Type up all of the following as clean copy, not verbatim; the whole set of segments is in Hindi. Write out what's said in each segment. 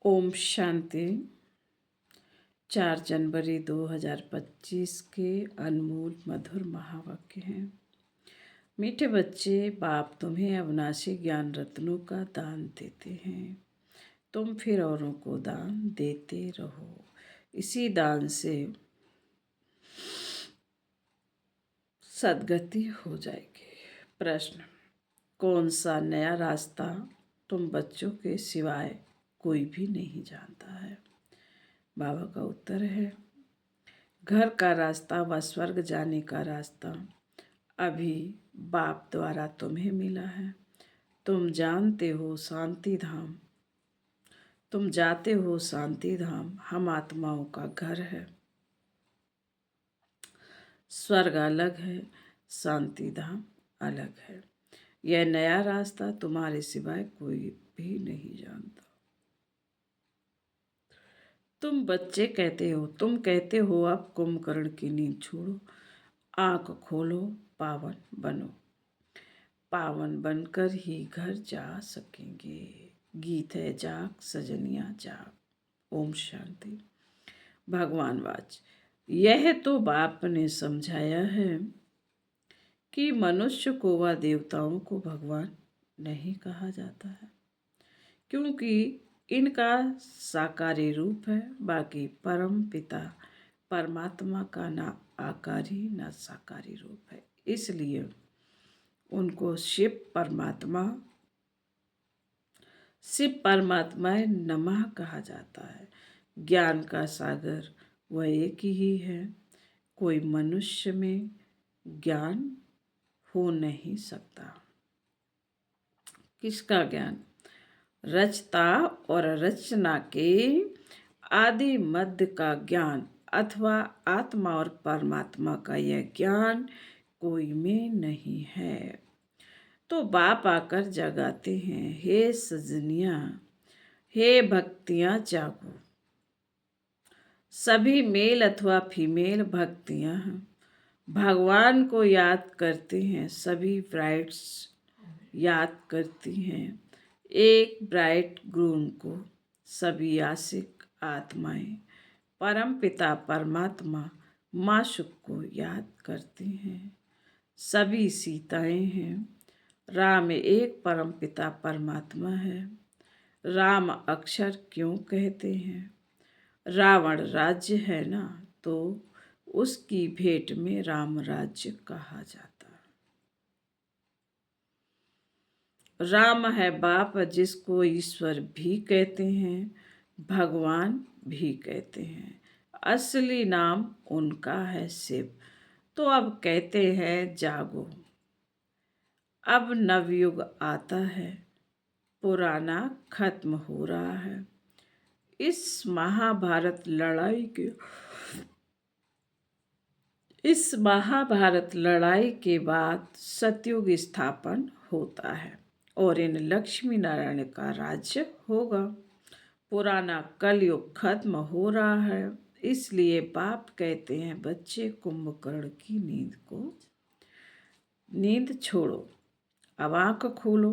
ओम शांति। 4 जनवरी 2025 के अनमोल मधुर महावाक्य हैं। मीठे बच्चे, बाप तुम्हें अविनाशी ज्ञान रत्नों का दान देते हैं। तुम फिर औरों को दान देते रहो। इसी दान से सद्गति हो जाएगी। प्रश्न: कौन सा नया रास्ता तुम बच्चों के सिवाय कोई भी नहीं जानता है? बाबा का उत्तर है, घर का रास्ता व स्वर्ग जाने का रास्ता अभी बाप द्वारा तुम्हें मिला है। तुम जानते हो शांति धाम, तुम जाते हो शांति धाम, हम आत्माओं का घर है। स्वर्ग अलग है, शांति धाम अलग है। यह नया रास्ता तुम्हारे सिवाय कोई भी नहीं जानता। तुम बच्चे तुम कहते हो अब कुंभकर्ण की नींद छोड़ो, आंख खोलो, पावन बनो। पावन बनकर ही घर जा सकेंगे। गीत है जाग सजनिया जाग। ओम शांति। भगवान वाच: यह तो बाप ने समझाया है कि मनुष्य को व देवताओं को भगवान नहीं कहा जाता है, क्योंकि इनका साकारी रूप है। बाकी परम पिता परमात्मा का ना आकारी ना साकारी रूप है, इसलिए उनको शिव परमात्मा नमः कहा जाता है। ज्ञान का सागर वह एक ही है। कोई मनुष्य में ज्ञान हो नहीं सकता। किसका ज्ञान? रचता और रचना के आदि मध्य का ज्ञान अथवा आत्मा और परमात्मा का यह ज्ञान कोई में नहीं है। तो बाप आकर जगाते हैं, हे सजनिया, हे भक्तियां जागो। सभी मेल अथवा फीमेल भक्तियां भगवान को याद करते हैं। सभी ब्राइड्स याद करती हैं एक ब्राइट ग्रूम को। सभी आशिक आत्माएं परम पिता परमात्मा माशुक को याद करती हैं। सभी सीताएं हैं। राम एक परम पिता परमात्मा है। राम अक्षर क्यों कहते हैं? रावण राज्य है ना, तो उसकी भेंट में राम राज्य कहा जाता है। राम है बाप, जिसको ईश्वर भी कहते हैं, भगवान भी कहते हैं। असली नाम उनका है शिव। तो अब कहते हैं जागो। अब नवयुग आता है, पुराना खत्म हो रहा है। इस महाभारत लड़ाई के बाद सतयुग स्थापन होता है और इन लक्ष्मी नारायण का राज्य होगा। पुराना कलयुग खत्म हो रहा है, इसलिए बाप कहते हैं बच्चे कुंभकर्ण की नींद छोड़ो, अब आँख खोलो।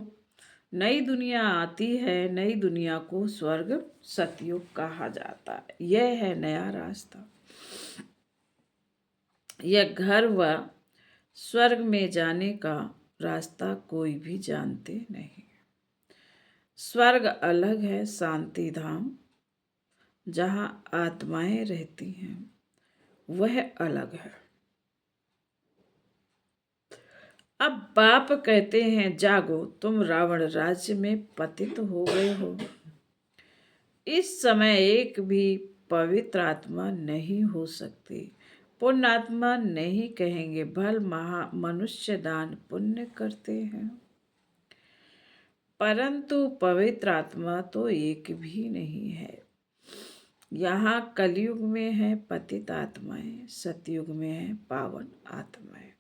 नई दुनिया आती है, नई दुनिया को स्वर्ग सतयुग कहा जाता है। यह है नया रास्ता। यह घर व स्वर्ग में जाने का रास्ता कोई भी जानते नहीं। स्वर्ग अलग है, शांति धाम जहाँ आत्माएं रहती हैं वह अलग है। अब बाप कहते हैं जागो, तुम रावण राज्य में पतित हो गए हो। इस समय एक भी पवित्र आत्मा नहीं हो सकती। पुण्यात्मा नहीं कहेंगे, भल मनुष्य दान पुण्य करते हैं, परंतु पवित्र आत्मा तो एक भी नहीं है। यहाँ कलयुग में है पतित आत्माएं, सतयुग में है पावन आत्माएं।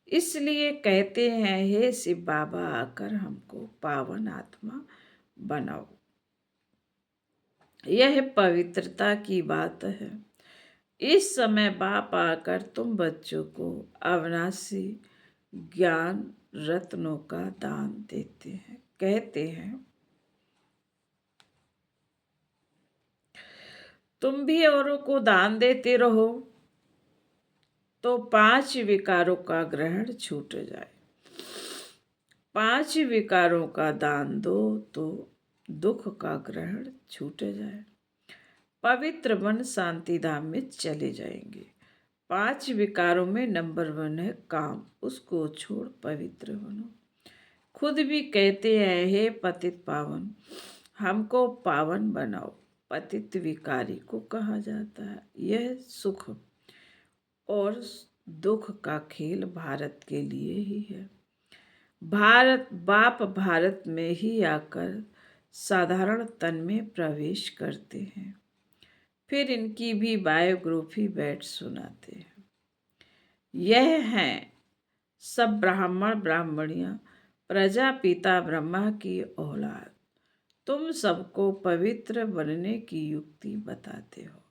इसलिए कहते हैं हे शिव बाबा, आकर हमको पावन आत्मा बनाओ। यह पवित्रता की बात है। इस समय बाप आकर तुम बच्चों को अविनाशी ज्ञान रत्नों का दान देते हैं। कहते हैं तुम भी औरों को दान देते रहो तो 5 विकारों का ग्रहण छूट जाए। 5 विकारों का दान दो तो दुख का ग्रहण छूट जाए। पवित्र मन शांति धाम में चले जाएंगे। 5 विकारों में नंबर 1 है काम, उसको छोड़ पवित्र बनो। खुद भी कहते हैं, हे पतित पावन, हमको पावन बनाओ। पतित विकारी को कहा जाता है। यह सुख और दुख का खेल भारत के लिए ही है। भारत में ही आकर साधारण तन में प्रवेश करते हैं, फिर इनकी भी बायोग्राफी बैठ सुनाते हैं। यह हैं सब ब्राह्मण ब्राह्मणियां, प्रजापिता ब्रह्मा की औलाद। तुम सबको पवित्र बनने की युक्ति बताते हो।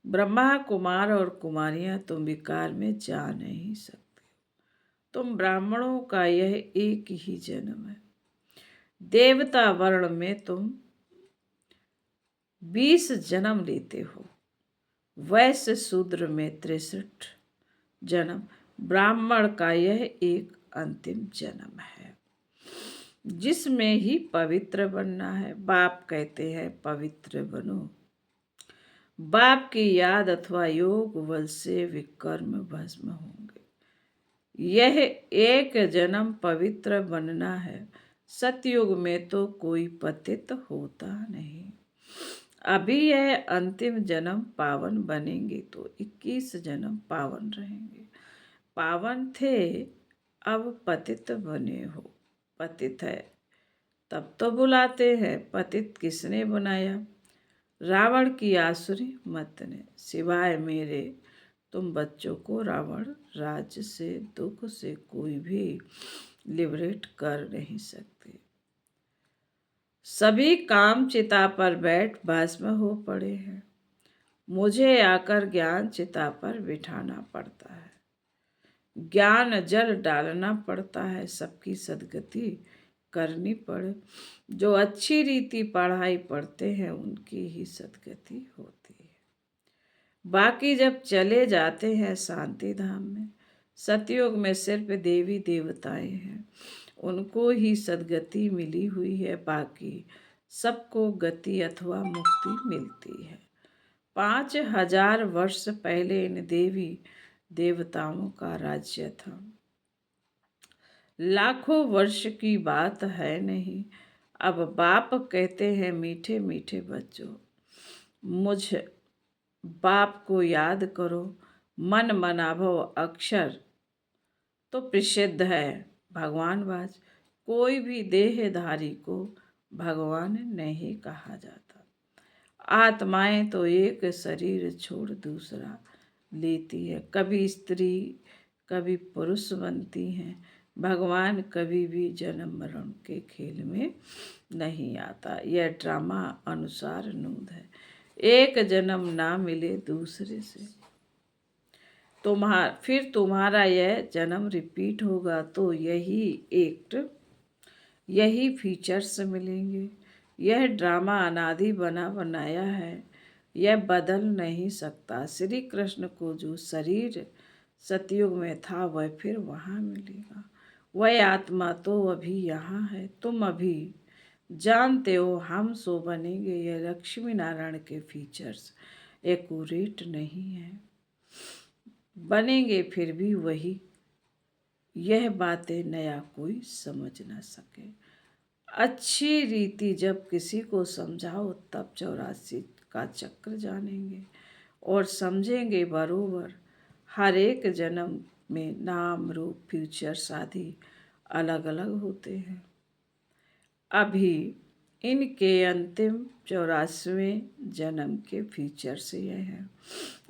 ब्रह्मा कुमार और कुमारियां तुम विकार में जा नहीं सकते। तुम ब्राह्मणों का यह एक ही जन्म है। देवता वर्ण में तुम 20 जन्म लेते हो। वैश्य शूद्र में 63 जन्म। ब्राह्मण का यह एक अंतिम जन्म है जिसमें ही पवित्र बनना है। बाप कहते हैं पवित्र बनो। बाप की याद अथवा योग बल से विकर्म भस्म होंगे। यह एक जन्म पवित्र बनना है। सतयुग में तो कोई पतित होता नहीं। अभी यह अंतिम जन्म पावन बनेंगे तो 21 जन्म पावन रहेंगे। पावन थे, अब पतित बने हो। पतित है तब तो बुलाते हैं, पतित किसने बनाया? रावण की आसुरी मत ने। सिवाय मेरे तुम बच्चों को रावण राज्य से, दुख से कोई भी लिबरेट कर नहीं सकते। सभी काम चिता पर बैठ भस्म हो पड़े हैं। मुझे आकर ज्ञान चिता पर बिठाना पड़ता है। ज्ञान जल डालना पड़ता है। सबकी सदगति करनी पड़े। जो अच्छी रीति पढ़ाई पढ़ते हैं उनकी ही सदगति होती है। बाकी जब चले जाते हैं शांति धाम में, सतयुग में सिर्फ देवी देवताएं हैं, उनको ही सदगति मिली हुई है। बाकी सबको गति अथवा मुक्ति मिलती है। 5000 वर्ष पहले इन देवी देवताओं का राज्य था। लाखों वर्ष की बात है नहीं। अब बाप कहते हैं, मीठे मीठे बच्चों, मुझ बाप को याद करो। मन मनाभव अक्षर तो प्रसिद्ध है भगवानवाच। कोई भी देहधारी को भगवान नहीं कहा जाता। आत्माएं तो एक शरीर छोड़ दूसरा लेती है। कभी स्त्री कभी पुरुष बनती हैं। भगवान कभी भी जन्म मरण के खेल में नहीं आता। यह ड्रामा अनुसार नूद है। एक जन्म ना मिले दूसरे से, फिर तुम्हारा यह जन्म रिपीट होगा तो यही एक्ट, यही फीचर्स मिलेंगे। यह ड्रामा अनादि बना बनाया है, यह बदल नहीं सकता। श्री कृष्ण को जो शरीर सतयुग में था वह फिर वहाँ मिलेगा। वह आत्मा तो अभी यहाँ है। तुम अभी जानते हो हम सो बनेंगे। यह लक्ष्मी नारायण के फीचर्स एक्यूरेट नहीं है, बनेंगे फिर भी वही। यह बातें नया कोई समझ ना सके। अच्छी रीति जब किसी को समझाओ तब 84 का चक्र जानेंगे और समझेंगे बरोबर। हर एक जन्म में नाम रूप फ्यूचर्स आदि अलग अलग होते हैं। अभी इनके अंतिम 84वें जन्म के फीचर्स ये हैं।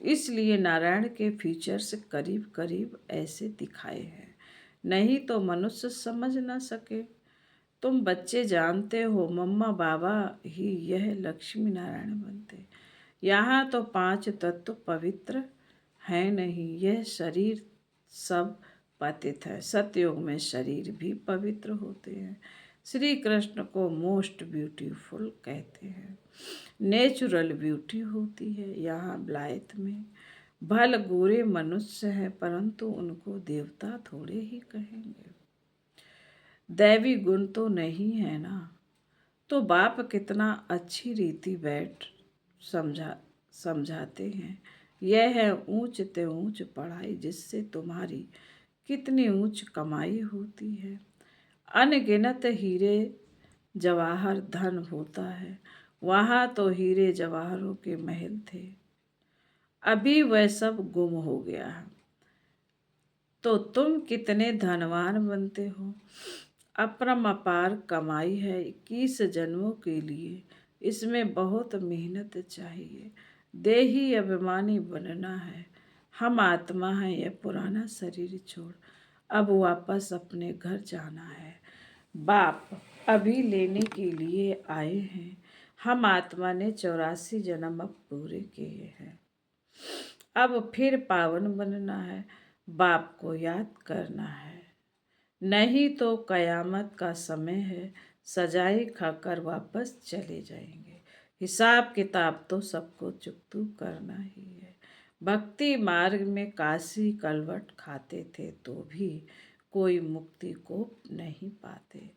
इसलिए नारायण के फीचर्स करीब करीब ऐसे दिखाए हैं, नहीं तो मनुष्य समझ ना सके। तुम बच्चे जानते हो मम्मा बाबा ही यह लक्ष्मी नारायण बनते। यहाँ तो 5 तत्व पवित्र हैं नहीं। यह शरीर सब पतित है। सतयुग में शरीर भी पवित्र होते हैं। श्री कृष्ण को मोस्ट ब्यूटीफुल कहते हैं। नेचुरल ब्यूटी होती है। यहाँ ब्लायत में भल गोरे मनुष्य हैं, परंतु उनको देवता थोड़े ही कहेंगे। दैवी गुण तो नहीं है ना, तो बाप कितना अच्छी रीति बैठ समझाते हैं। यह है ऊंच ते ऊंच पढ़ाई, जिससे तुम्हारी कितनी ऊंच कमाई होती है। अनगिनत हीरे जवाहर धन होता है। वहाँ तो हीरे जवाहरों के महल थे, अभी वह सब गुम हो गया है। तो तुम कितने धनवान बनते हो। अपरंपार कमाई है 21 जन्मों के लिए, इसमें बहुत मेहनत चाहिए। देही अभिमानी बनना है। हम आत्मा हैं, यह पुराना शरीर छोड़ अब वापस अपने घर जाना है। बाप अभी लेने के लिए आए हैं। हम आत्मा ने 84 जन्म अब पूरे किए हैं। अब फिर पावन बनना है, बाप को याद करना है। नहीं तो कयामत का समय है, सजाए खाकर वापस चले जाएंगे। हिसाब किताब तो सबको चुकतू करना ही है। भक्ति मार्ग में काशी कलवट खाते थे तो भी कोई मुक्ति को नहीं पाते।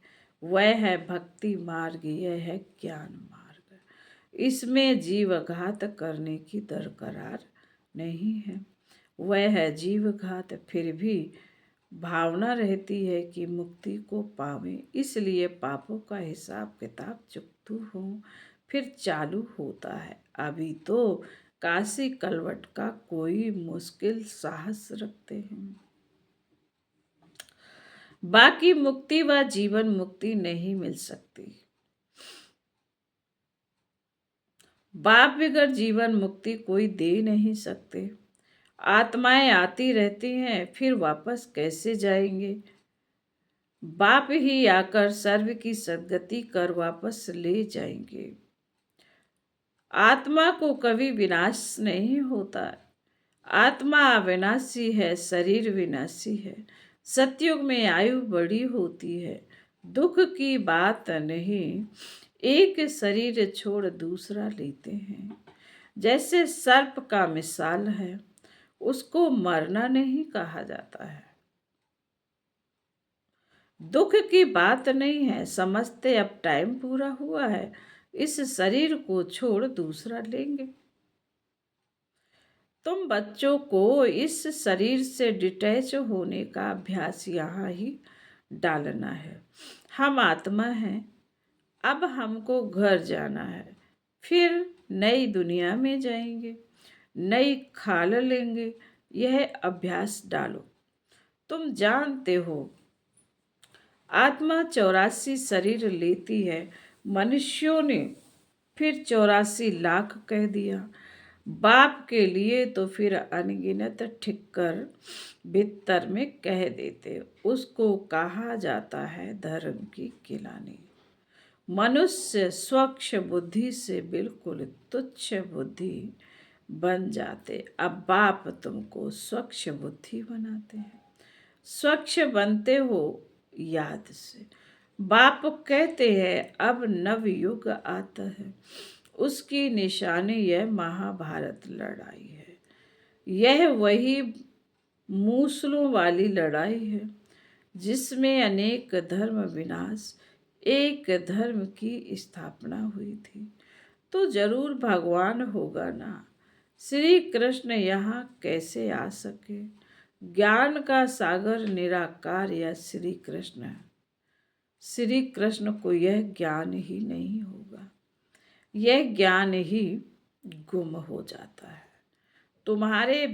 वह है भक्ति मार्ग, यह है ज्ञान मार्ग। इसमें जीवघात करने की दरकरार नहीं है। वह है जीवघात, फिर भी भावना रहती है कि मुक्ति को पावें, इसलिए पापों का हिसाब किताब चुकतू हो फिर चालू होता है। अभी तो काशी कलवट का कोई मुश्किल साहस रखते हैं। बाकी मुक्ति व जीवन मुक्ति नहीं मिल सकती। बाप बगैर जीवन मुक्ति कोई दे नहीं सकते। आत्माएं आती रहती हैं, फिर वापस कैसे जाएंगे। बाप ही आकर सर्व की सद्गति कर वापस ले जाएंगे। आत्मा को कभी विनाश नहीं होता। आत्मा अविनाशी है, शरीर विनाशी है। सतयुग में आयु बड़ी होती है, दुख की बात नहीं। एक शरीर छोड़ दूसरा लेते हैं। जैसे सर्प का मिसाल है, उसको मरना नहीं कहा जाता है। दुख की बात नहीं है, समझते अब टाइम पूरा हुआ है, इस शरीर को छोड़ दूसरा लेंगे। तुम बच्चों को इस शरीर से डिटैच होने का अभ्यास यहाँ ही डालना है। हम आत्मा हैं, अब हमको घर जाना है, फिर नई दुनिया में जाएंगे, नई खाल लेंगे। यह अभ्यास डालो। तुम जानते हो आत्मा 84 शरीर लेती है। मनुष्यों ने फिर 84 लाख कह दिया। बाप के लिए तो फिर अनगिनत ठिक्कर भीतर में कह देते। उसको कहा जाता है धर्म की गिलानी। मनुष्य स्वच्छ बुद्धि से बिल्कुल तुच्छ बुद्धि बन जाते। अब बाप तुमको स्वच्छ बुद्धि बनाते हैं। स्वच्छ बनते हो याद से। बाप कहते हैं अब नव युग आता है, उसकी निशानी यह महाभारत लड़ाई है। यह वही मूसलों वाली लड़ाई है जिसमें अनेक धर्म विनाश, एक धर्म की स्थापना हुई थी। तो जरूर भगवान होगा ना। श्री कृष्ण यहाँ कैसे आ सके। ज्ञान का सागर निराकार या श्री कृष्ण है। श्री कृष्ण को यह ज्ञान ही नहीं होगा, यह ज्ञान ही गुम हो जाता है। तुम्हारे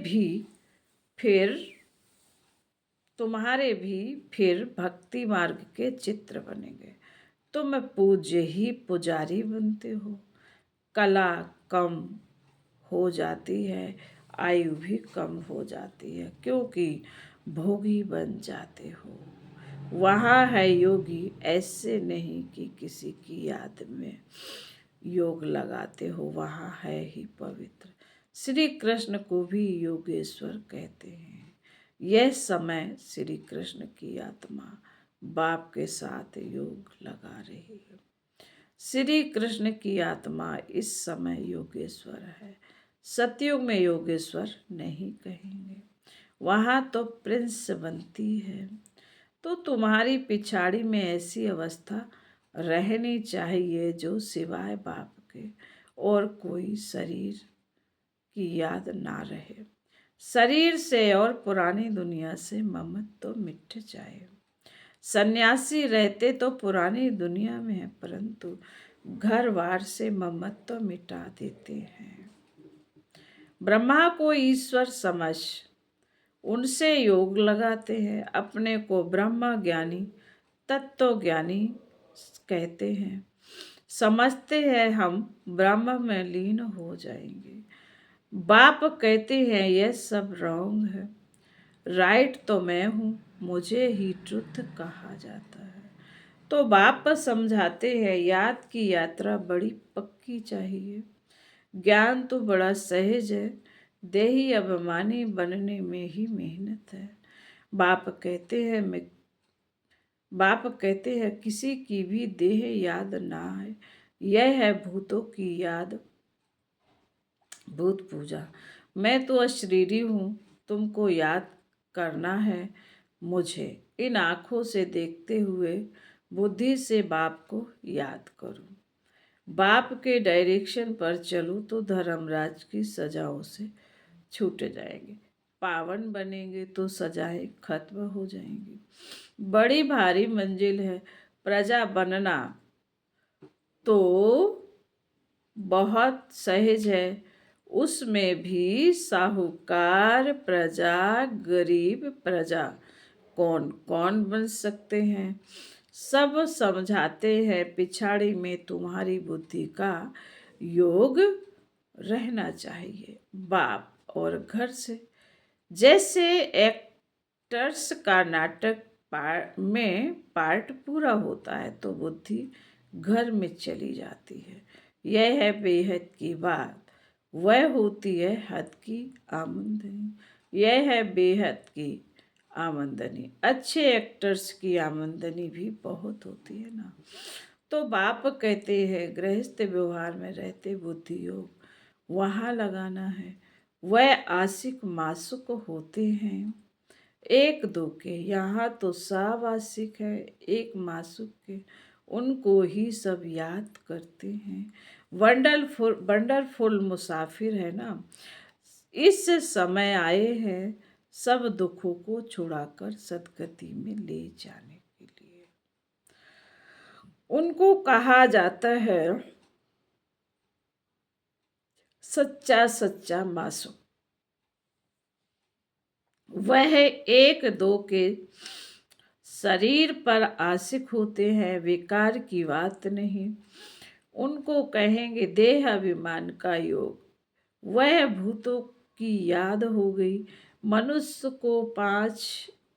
भी फिर भक्ति मार्ग के चित्र बनेंगे। तुम पूज्य ही पुजारी बनते हो। कला कम हो जाती है, आयु भी कम हो जाती है, क्योंकि भोगी बन जाते हो। वहाँ है योगी, ऐसे नहीं कि किसी की याद में योग लगाते हो। वहाँ है ही पवित्र। श्री कृष्ण को भी योगेश्वर कहते हैं। यह समय श्री कृष्ण की आत्मा बाप के साथ योग लगा रही है। श्री कृष्ण की आत्मा इस समय योगेश्वर है। सतयुग में योगेश्वर नहीं कहेंगे, वहाँ तो प्रिंस बनती है। तो तुम्हारी पिछाड़ी में ऐसी अवस्था रहनी चाहिए जो सिवाय बाप के और कोई शरीर की याद ना रहे। शरीर से और पुरानी दुनिया से ममत्व तो मिट जाए। सन्यासी रहते तो पुरानी दुनिया में है, परंतु घर बार से ममत्व तो मिटा देते हैं। ब्रह्मा को ईश्वर समझ उनसे योग लगाते हैं। अपने को ब्रह्म ज्ञानी तत्व ज्ञानी कहते हैं। समझते हैं हम ब्रह्म में लीन हो जाएंगे। बाप कहते हैं यह सब रॉन्ग है, राइट तो मैं हूँ, मुझे ही ट्रुथ कहा जाता है। तो बाप समझाते हैं याद की यात्रा बड़ी पक्की चाहिए। ज्ञान तो बड़ा सहज है, देही अभिमानी बनने में ही मेहनत है। बाप कहते हैं किसी की भी देह याद ना है, यह है भूतों की याद, भूत पूजा। मैं तो अशरीरी हूँ, तुमको याद करना है मुझे। इन आँखों से देखते हुए बुद्धि से बाप को याद करूं। बाप के डायरेक्शन पर चलूं तो धर्मराज की सजाओं से छूट जाएंगे। पावन बनेंगे तो सजाएं खत्म हो जाएंगी। बड़ी भारी मंजिल है प्रजा बनना, तो बहुत सहज है। उसमें भी साहूकार प्रजा, गरीब प्रजा कौन कौन बन सकते हैं। सब समझाते हैं पिछाड़ी में तुम्हारी बुद्धि का योग रहना चाहिए। बाप और घर से जैसे एक्टर्स का नाटक में पार्ट पूरा होता है तो बुद्धि घर में चली जाती है। यह है बेहद की बात, वह होती है हद की आमदनी। यह है बेहद की आमदनी। अच्छे एक्टर्स की आमदनी भी बहुत होती है ना। तो बाप कहते हैं गृहस्थ व्यवहार में रहते बुद्धि योग वहाँ लगाना है। वह आशिक मासुक होते हैं एक दो के, यहाँ तो सब आशिक है एक मासुक के, उनको ही सब याद करते हैं। वंडरफुल मुसाफिर है ना, इस समय आए हैं सब दुखों को छुड़ाकर सदगति में ले जाने के लिए। उनको कहा जाता है सच्चा सच्चा मासूम। वह एक दो के शरीर पर आशिक होते हैं, विकार की बात नहीं। उनको कहेंगे देह अभिमान का योग। वह भूतों की याद हो गई।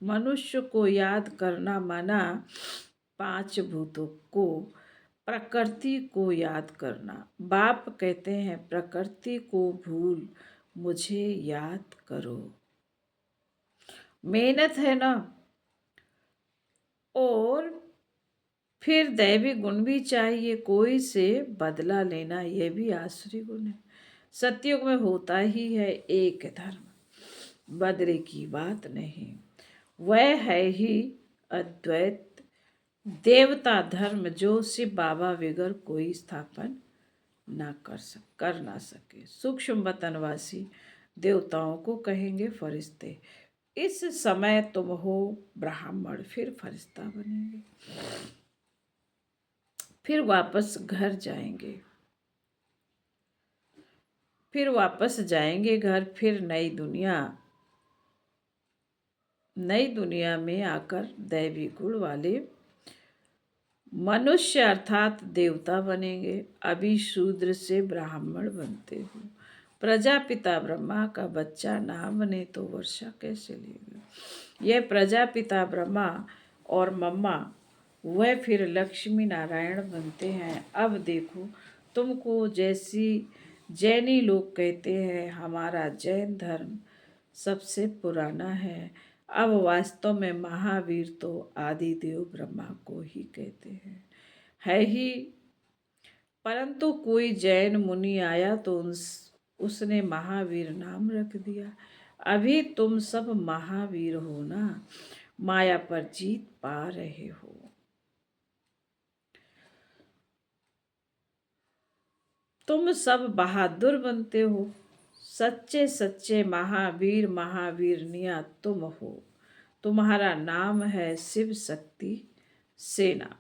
मनुष्य को याद करना माना पांच भूतों को, प्रकृति को याद करना। बाप कहते हैं प्रकृति को भूल मुझे याद करो। मेहनत है ना। और फिर दैवी गुण भी चाहिए, कोई से बदला लेना यह भी आसुरी गुण है। सतयुग में होता ही है एक धर्म, बदले की बात नहीं। वह है ही अद्वैत देवता धर्म जो शिव बाबा बगैर कोई स्थापन कर ना सके। सूक्ष्म वतनवासी देवताओं को कहेंगे फरिश्ते। इस समय तुम हो ब्राह्मण, फिर फरिश्ता बनेंगे, फिर वापस घर जाएंगे, फिर वापस जाएंगे घर, फिर नई दुनिया में आकर दैवी गुण वाले मनुष्य अर्थात देवता बनेंगे। अभी शूद्र से ब्राह्मण बनते हो। प्रजापिता ब्रह्मा का बच्चा ना बने तो वर्षा कैसे लेगा। यह प्रजापिता ब्रह्मा और मम्मा वह फिर लक्ष्मी नारायण बनते हैं। अब देखो तुमको, जैसी जैनी लोग कहते हैं हमारा जैन धर्म सबसे पुराना है, अब वास्तव में महावीर तो आदि देव ब्रह्मा को ही कहते हैं, है ही। परंतु कोई जैन मुनि आया तो उसने महावीर नाम रख दिया। अभी तुम सब महावीर हो ना, माया पर जीत पा रहे हो। तुम सब बहादुर बनते हो। सच्चे सच्चे महावीर महावीरनिया तुम हो। तुम्हारा नाम है शिव शक्ति सेना।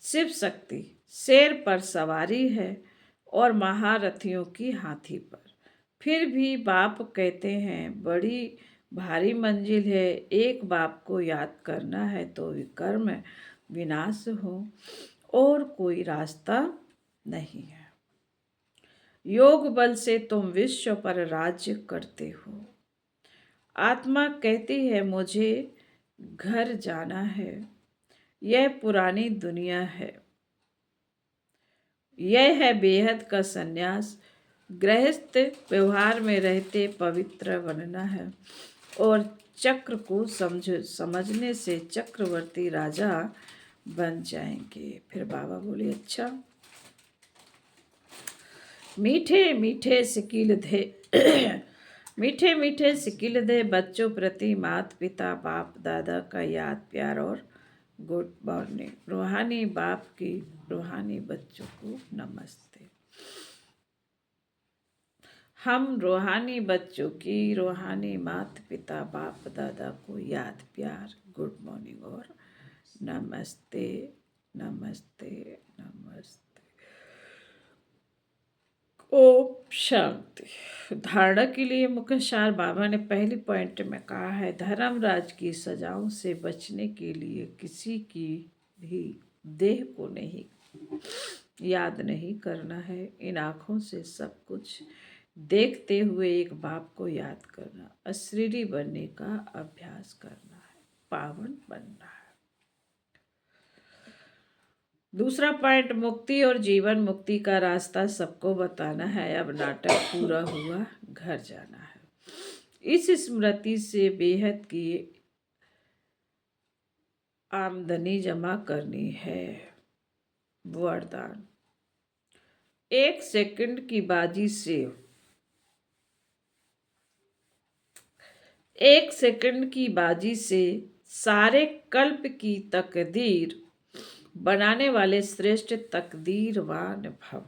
शिव शक्ति शेर पर सवारी है और महारथियों की हाथी पर। फिर भी बाप कहते हैं बड़ी भारी मंजिल है। एक बाप को याद करना है तो विकर्म विनाश हो और कोई रास्ता नहीं है। योग बल से तुम विश्व पर राज्य करते हो। आत्मा कहती है मुझे घर जाना है। यह पुरानी दुनिया है। यह है बेहद का सन्यास। गृहस्थ व्यवहार में रहते पवित्र बनना है और चक्र को समझने से चक्रवर्ती राजा बन जाएंगे। फिर बाबा बोले अच्छा, मीठे मीठे सिकिल दे मीठे मीठे सिकिल दे बच्चों प्रति माता पिता बाप दादा का याद प्यार और गुड मॉर्निंग। रूहानी बाप की रूहानी बच्चों को नमस्ते। हम रूहानी बच्चों की रूहानी माता पिता बाप दादा को याद प्यार गुड मॉर्निंग और नमस्ते नमस्ते नमस्ते। ओम शांति। धारणा के लिए मुख्य सार बाबा ने पहली पॉइंट में कहा है, धर्मराज की सजाओं से बचने के लिए किसी की भी देह को नहीं याद नहीं करना है। इन आँखों से सब कुछ देखते हुए एक बाप को याद करना, अशरीरी बनने का अभ्यास करना है, पावन बनना है। दूसरा पॉइंट, मुक्ति और जीवन मुक्ति का रास्ता सबको बताना है। अब नाटक पूरा हुआ, घर जाना है। इस स्मृति से बेहद की आमदनी जमा करनी है। वरदान, 1 सेकंड की बाजी से 1 सेकंड की बाजी से सारे कल्प की तकदीर बनाने वाले श्रेष्ठ तकदीरवान भव।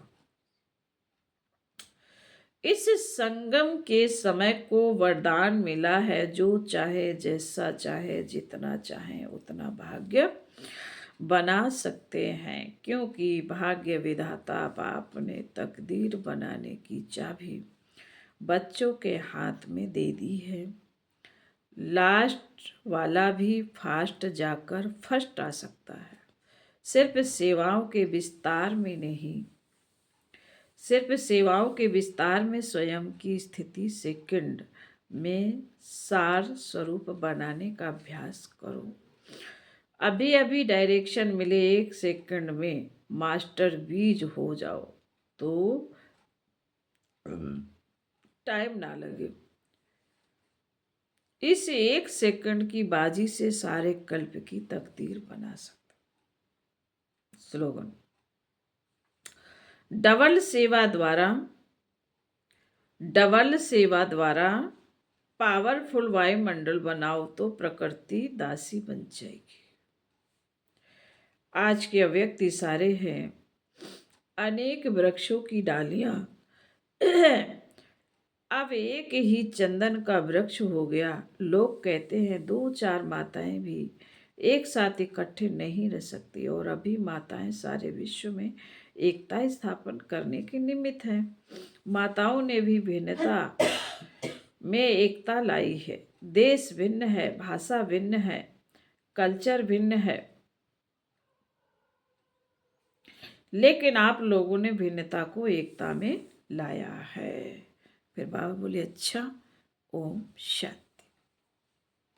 इस संगम के समय को वरदान मिला है, जो चाहे जैसा चाहे जितना चाहे उतना भाग्य बना सकते हैं, क्योंकि भाग्य विधाता बाप ने तकदीर बनाने की चाबी बच्चों के हाथ में दे दी है। लास्ट वाला भी फास्ट जाकर फर्स्ट आ सकता है। सिर्फ सेवाओं के विस्तार में नहीं, सिर्फ सेवाओं के विस्तार में स्वयं की स्थिति सेकंड में सार स्वरूप बनाने का अभ्यास करो। अभी अभी डायरेक्शन मिले 1 सेकंड में मास्टर बीज हो जाओ तो टाइम ना लगे। इस 1 सेकंड की बाजी से सारे कल्प की तकदीर बना सकते। स्लोगन, डबल सेवा द्वारा पावरफुल वायुमंडल बनाओ तो प्रकृति दासी बन जाएगी। आज के अव्यक्त इशारे हैं, अनेक वृक्षों की डालियां अब एक ही चंदन का वृक्ष हो गया। लोग कहते हैं 2-4 माताएं भी एक साथ इकट्ठे नहीं रह सकती, और अभी माताएं सारे विश्व में एकता स्थापन करने के निमित्त हैं। माताओं ने भी भिन्नता में एकता लाई है। देश भिन्न है, भाषा भिन्न है, कल्चर भिन्न है, लेकिन आप लोगों ने भिन्नता को एकता में लाया है। फिर बाबा बोले अच्छा, ओम शांति।